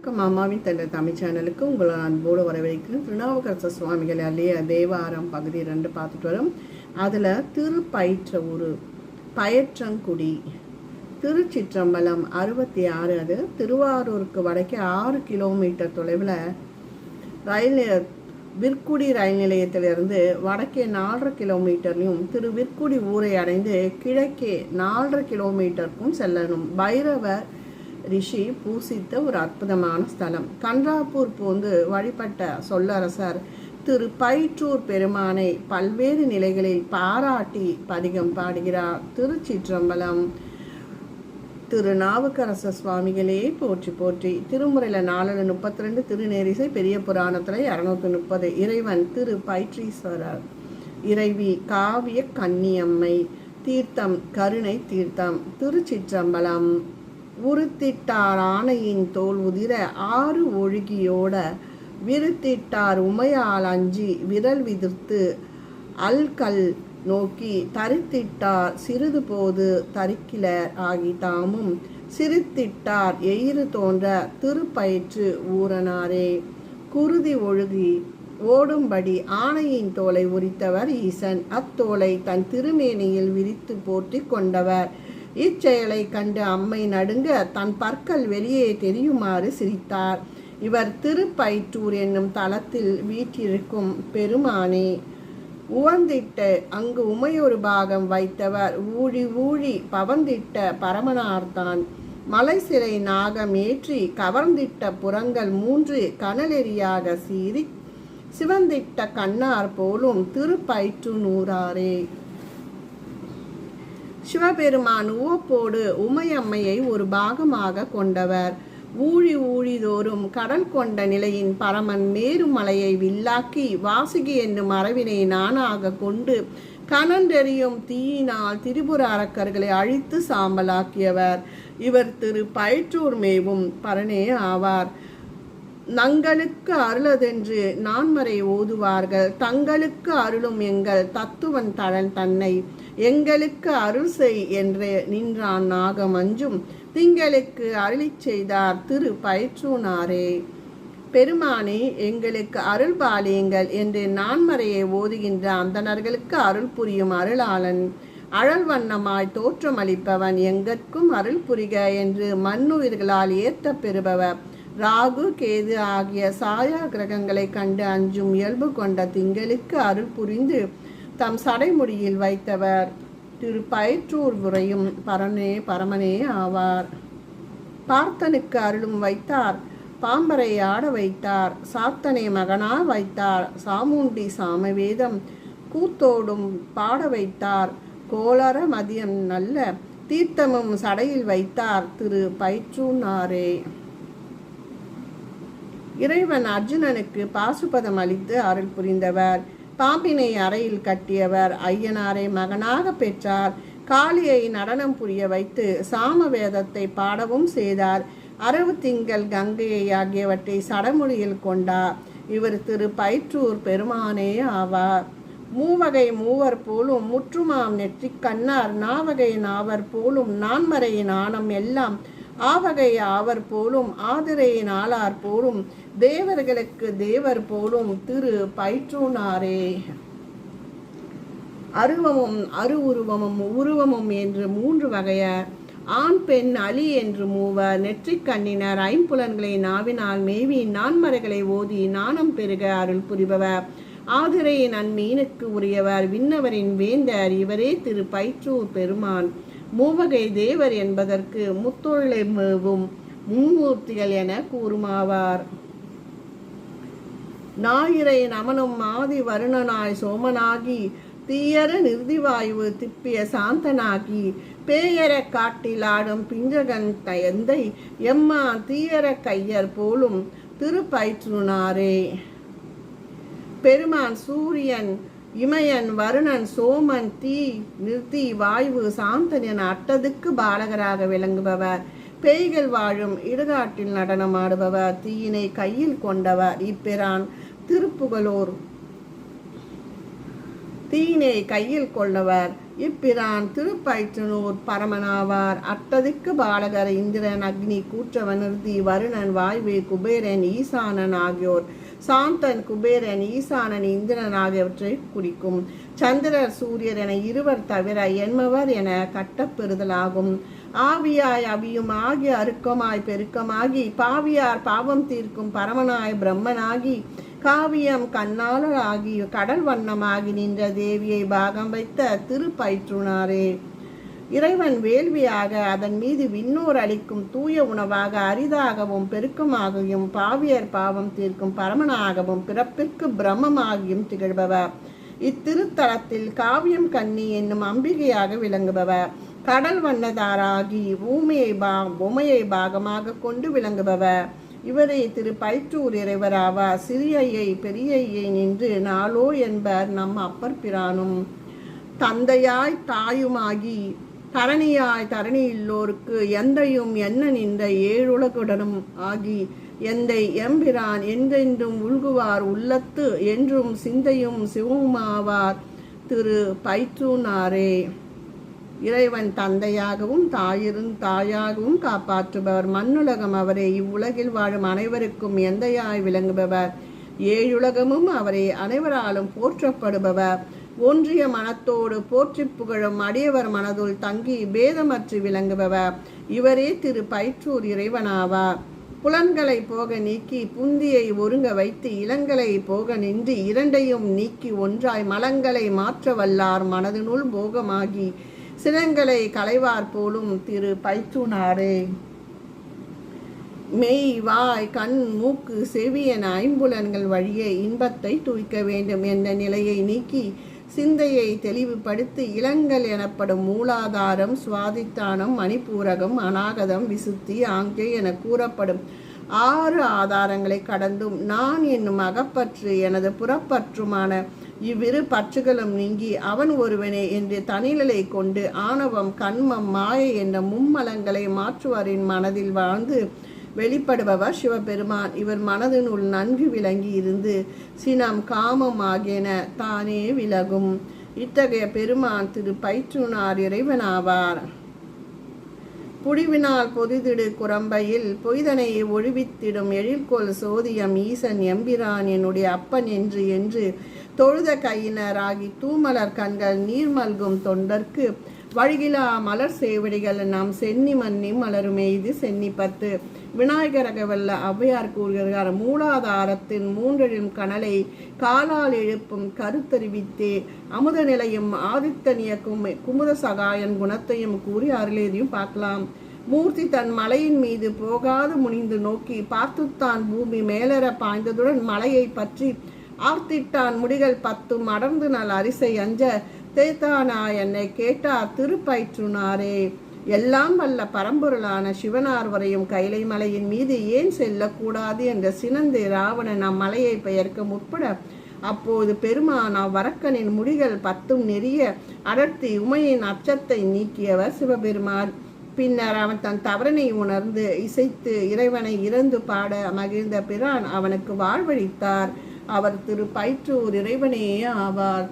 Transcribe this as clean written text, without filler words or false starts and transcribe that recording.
அம்மாவின் தமிழ் சேனலுக்கு உங்களை அன்போடு வரவேற்கிறேன். திருநாவுக்கரசர் சுவாமிகள் அல்லைய தேவாரம் பகுதி 2 பார்த்துட்டு வரோம். அதில் திருப்பயிற்றூர் பயற்றங்குடி திருச்சிற்றம்பலம் 66. அது திருவாரூருக்கு வடக்கே 6 கிலோமீட்டர் தொலைவில் விற்குடி ரயில் நிலையத்திலிருந்து வடக்கே 4.5 கிலோமீட்டர்லையும் விற்குடி ஊரை அடைந்து கிழக்கே 4.5 கிலோமீட்டருக்கும் செல்லணும். பைரவர் ரிஷி பூசித்த ஒரு அற்புதமான ஸ்தலம். கன்றாப்பூர் போந்து வழிபட்ட சொல்லரசர் திருப்பயிற்றூர் பெருமானை பல்வேறு நிலைகளில் பாராட்டி பதிகம் பாடுகிறார். திருச்சிற்றம்பலம். திருநாவுக்கரசர் சுவாமிகளே போற்றி போற்றி. திருமுறையில் 432, திருநேரிசை பெரிய புராணத்தில் 230. இறைவன் திருப்பயிற்றீஸ்வரர், இறைவி காவிய கன்னியம்மை, தீர்த்தம் கருணை தீர்த்தம். திருச்சிற்றம்பலம். உருத்திட்டார் ஆணையின் தோல் உதிர 6 ஒழுகியோட விருத்திட்டார் உமையால் அஞ்சி விரல் விதிர்த்து அல்கல் நோக்கி தரித்திட்டார் சிறிது போது தரிக்கிலர் ஆகி தாமும் சிரித்திட்டார் எயிறு தோன்ற திருப்பயிற்று ஊரனாரே. குருதி ஒழுகி ஓடும்படி ஆணையின் தோலை உரித்தவர் ஈசன். அத்தோலை தன் திருமேனியில் விரித்து போற்றி கொண்டவர். இச்செயலை கண்டு அம்மை நடுங்க தன் பற்கள் வெளியே தெரியுமாறு சிரித்தார். இவர் திருப்பயிற்றூர் என்னும் தலத்தில் வீற்றிருக்கும் பெருமானே. உவந்திட்டு அங்கு உமையொரு பாகம் வைத்தவர் ஊழி ஊழி பவந்திட்ட பரமனார்தான். மலை சிறை நாகம் ஏற்றி கவர்ந்திட்ட புறங்கள் 3 கனலெறியாக சீறி சிவந்திட்ட கண்ணார் போலும் திருப்பயிற்றூராரே. சிவபெருமான் உவப்போடு உமையம்மையை ஒரு பாகமாக கொண்டவர். ஊழி ஊழிதோறும் கடல் கொண்ட நிலையின் பரமன் மேருமலையை வில்லாக்கி வாசுகி என்னும் அரவினை நானாக கொண்டு கனன்றெறியும் தீயினால் திரிபுர அரக்கர்களை அழித்து சாம்பலாக்கியவர். இவர் திருப்பயிற்றூர் மேவும் பரனே ஆவார். நங்களுக்கு அருளதென்று நான்மறை ஓதுவார்கள். தங்களுக்கு அருளும் எங்கள் தத்துவன் தழன் தன்னை எங்களுக்கு அருள் செய் என்று நின்றான் நாகம் அஞ்சும் திங்களுக்கு அருளி செய்தார் திருப்பயிற்றூனாரே. பெருமானே எங்களுக்கு அருள் பாலியுங்கள் என்று நான்மறையை ஓதுகின்ற அந்தணர்களுக்கு அருள் புரியும் அருளாளன். அழல் வண்ணமாய் தோற்றமளிப்பவன் எங்கட்கும் அருள் புரிக என்று மண்ணுயிர்களால் ஏற்ற பெறுபவர். ராகு கேது ஆகிய சாயா கிரகங்களை கண்டு அஞ்சும் இயல்பு கொண்ட திங்களுக்கு அருள் புரிந்து தம் சடைமுடியில் வைத்தவர். திருப்பயிற்றூர் உரையும் பரனே பரமனே ஆவார். பார்த்தனுக்கு அருளும் வைத்தார், பாம்பரை ஆட வைத்தார், சாத்தனை மகனா வைத்தார், சாமுண்டி சாமவேதம் கூத்தோடும் பாட வைத்தார், கோளர மதியம் நல்ல தீர்த்தமும் சடையில் வைத்தார் திருப்பயிற்றூனாரே. இறைவன் அர்ஜுனனுக்கு பாசுபதம் அளித்து அருள் புரிந்தவர். பாம்பினை அறையில் கட்டியவர். ஐயனாரை மகனாக பெற்றார். காளியை நடனம் புரிய வைத்து சாமவேதத்தை பாடவும் செய்தார். அரவு திங்கள் கங்கையை ஆகியவற்றை சடமொழியில் கொண்டார். இவர் திருப்பயிற்றூர் பெருமானே ஆவார். மூவகை மூவர் போலும் முற்றுமாம் நெற்றி கண்ணார் நாவகை நாவர் போலும் நான்மறையின் ஆணம் எல்லாம் ஆவகை ஆவர் போலும் ஆதிரையின் ஆளார் போலும் தேவர்களுக்கு தேவர் போலும் திருப்பயிற்றூனாரே. அருவமும் உருவமும் என்று 3 வகையர். ஆண் பெண் அலி என்று 3. நெற்றிக் கண்ணினர். ஐம்புலன்களை நாவினால் மேவி நான்மறைகளை ஓதி நாணம் பெருக அருள் புரிபவர். ஆதிரையின் அன்மீனுக்கு உரியவர். விண்ணவரின் வேந்தர். இவரே திருப்பயிற்றூர் பெருமான். மூவகை தேவர் என்பதற்கு முத்தொழிலும் மும்மூர்த்திகள் என கூறுமாவார். ஞாயிறை நமனும் ஆதி வருணனாய் சோமனாகி தீயர நிறுதிவாயு திப்பிய சாந்தனாகி பேயர காட்டில் ஆடும் பிஞ்சகன் எந்தை எம்மா தீயர கையர் போலும் திருப்பயிற்றூனாரே. பெருமான் சூரியன், இமயன், வருணன், சோமன், தீ, நிறுத்தி, வாயு, சாந்தன் என அட்டதுக்கு பாலகராக விளங்குபவர். பேய்கள் வாழும் இடுகாட்டில் நடனமாடுபவர். தீயினை கையில் கொண்டவர். இப்பிரான் திருப்புகழோர் தீயினை கையில் கொண்டவர். இப்பிரான் திருப்பயிற்றுனூர் பரமனாவார். அட்டதிக்கு பாலகர் இந்திரன், அக்னி, கூற்றவன், நிருதி, வருணன், வாய்வு, குபேரன், ஈசானன் ஆகியோர் சாந்தன், குபேரன், ஈசானன், இந்திரன் ஆகியவற்றை குறிக்கும். சந்திரர், சூரியர் என இருவர் தவிர என்மவர் என கட்டப்பெறுதலாகும். ஆவியாய் அவியும் ஆகிய அருக்கமாய் பெருக்கமாகி பாவியார் பாவம் தீர்க்கும் பரமனாய் பிரம்மனாகி காவியம் கண்ணாளராகி கடல் வண்ணமாகி நின்ற தேவியை பாகம் வைத்த திருப்பயிற்றுனாரே. இறைவன் வேள்வியாக அதன் மீது விண்ணோர் அளிக்கும் தூய உணவாக அரிதாகவும் பெருக்கமாகவும் பாவியர் பாவம் தீர்க்கும் பரமனாகவும் பிறப்பிற்கு பிரம்மமாகியும் திகழ்பவர். இத்திருத்தலத்தில் காவியம் கன்னி என்னும் அம்பிகையாக விளங்குபவர். கடல் வண்ணதாராகி உமையை பாகமாக கொண்டு விளங்குபவர். இவரே திருப்பயிற்றூர் இறைவராவார். சிறியை பெரியையை நின்று நாளோ என்பர் நம் அப்பர் பிரானும். தந்தையாய் தாயுமாகி தரணியாய் தரணியுள்ளோருக்கு எந்தையும் என்ன நின்ற ஏழுலகுடனும் ஆகி எந்தை எம்பிரான் என்றென்றும் உள்குவார் உள்ளத்து என்றும் சிந்தையும் சிவமுமாவார் திரு பயிற்றுனாரே. இறைவன் தந்தையாகவும் தாயாகவும் காப்பாற்றுபவர். மண்ணுலகம் அவரே. இவ்வுலகில் வாழும் அனைவருக்கும் எந்தையாய் விளங்குபவர். ஏழுலகமும் அவரே. அனைவராலும் போற்றப்படுபவர். ஒன்றிய மனத்தோடு போற்றி புகழும் அடியவர் மனதுள் தங்கி பேதமற்று விளங்குபவர். இவரே திரு பயிற்றூர் இறைவனாவார். புலன்களை போக நீக்கி புந்தியை ஒருங்க வைத்து இளங்களை போக நின்று இரண்டையும் நீக்கி ஒன்றாய் மலங்களை மாற்ற வல்லார் மனதினுள் போகமாகி சினங்களை களைவார் போலும் திரு பயிற்றுனாரே. மெய், வாய், கண், மூக்கு, செவி என ஐம்புலன்கள் வழியே இன்பத்தை தூய்க்க வேண்டும் என்ற நிலையை நீக்கி சிந்தையை தெளிவுபடுத்தி இளங்கள் எனப்படும் மூலாதாரம், சுவாதித்தானம், மணிப்பூரகம், அநாகதம், விசுத்தி, ஆங்கை என கூறப்படும் 6 ஆதாரங்களை கடந்தும் நான் என்னும் அகப்பற்று எனது புறப்பற்றுமான இவ்விரு பற்றுகளும் நீங்கி அவன் ஒருவனே என்று தனிநிலை கொண்டு ஆணவம், கண்மம், மாயை என்ற மும்மலங்களை மாற்றுவாரின் மனதில் வாழ்ந்து வெளிப்படுபவர் சிவபெருமான். இவர் மனதினுள் நன்கு விளங்கி இருந்து சினம், காமம் ஆகியன தானே விலகும். இத்தகைய பெருமான் திரு பயிற்றுனார் இறைவனாவார். புடிவினால் பொதிதிடு குரம்பையில் பொய்தனையை ஒழிவித்திடும் எழில்கொள் சோதியம் ஈசன் எம்பிரான் என்னுடைய அப்பன் என்று தொழுத கையினராகி தூமலர் கண்கள் நீர் மல்கும் தொண்டர்க்கு வழிகிலா மலர் சேவடிகள் நாம் சென்னி மன்னி மலருமே. இது சென்னி 10. விநாயகரகவல்ல ஔவையார் கூறுகிறார். மூலாதாரத்தின் 3 கனலை காலால் எழுப்பும் கருத்தறிவித்தே அமுத நிலையும் ஆதித்தனியக்கும் குமுத சகாயன் குணத்தையும் கூறி அருளேதையும் பார்க்கலாம். மூர்த்தி தன் மலையின் மீது போகாது முனிந்து நோக்கி பார்த்துத்தான் பூமி மேலற பாய்ந்ததுடன் மலையை பற்றி ஆர்த்திட்டான் முடிகள் 10 அடர்ந்து நல் அரிசை அஞ்ச தேத்தானா என்னை கேட்டார் திருப்பயிற்றுனாரே. எல்லாம் வல்ல பரம்பொருளான சிவனார் வரையும் கைலை மலையின் மீது ஏன் செல்லக்கூடாது என்ற சினந்து ராவணன் அம்மலையை பெயர்க்க முற்பட அப்போது பெருமான் அவ்வரக்கனின் முடிகள் 10 நெறிய அடர்த்தி உமையின் அச்சத்தை நீக்கியவர் சிவபெருமான். பின்னர் அவன் தன் தவறனை உணர்ந்து இசைத்து இறைவனை இறந்து பாட மகிழ்ந்த பிரான் அவனுக்கு வாழ்வழித்தார். அவர் திரு பயிற்றூர் இறைவனே ஆவார்.